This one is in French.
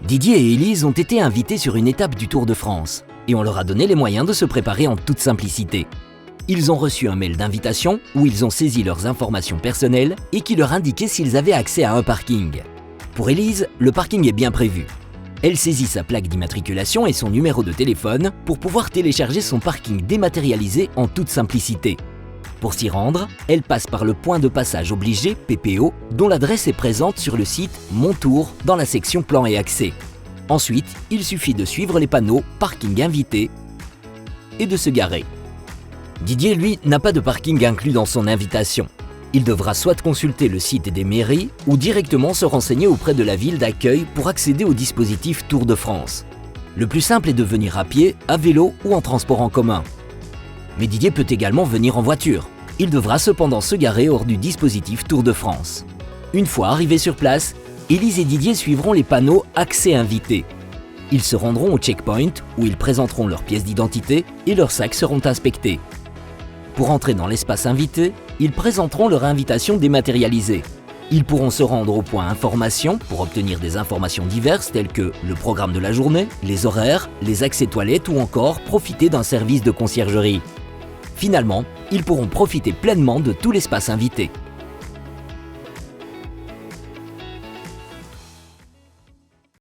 Didier et Élise ont été invités sur une étape du Tour de France et on leur a donné les moyens de se préparer en toute simplicité. Ils ont reçu un mail d'invitation où ils ont saisi leurs informations personnelles et qui leur indiquait s'ils avaient accès à un parking. Pour Élise, le parking est bien prévu. Elle saisit sa plaque d'immatriculation et son numéro de téléphone pour pouvoir télécharger son parking dématérialisé en toute simplicité. Pour s'y rendre, elle passe par le point de passage obligé PPO dont l'adresse est présente sur le site Mon Tour dans la section Plan et accès. Ensuite, il suffit de suivre les panneaux Parking invité et de se garer. Didier, lui, n'a pas de parking inclus dans son invitation. Il devra soit consulter le site des mairies ou directement se renseigner auprès de la ville d'accueil pour accéder au dispositif Tour de France. Le plus simple est de venir à pied, à vélo ou en transport en commun. Mais Didier peut également venir en voiture. Il devra cependant se garer hors du dispositif Tour de France. Une fois arrivés sur place, Élise et Didier suivront les panneaux Accès invité. Ils se rendront au checkpoint où ils présenteront leurs pièces d'identité et leurs sacs seront inspectés. Pour entrer dans l'espace invité, ils présenteront leur invitation dématérialisée. Ils pourront se rendre au point information pour obtenir des informations diverses telles que le programme de la journée, les horaires, les accès toilettes ou encore profiter d'un service de conciergerie. Finalement, ils pourront profiter pleinement de tout l'espace invité.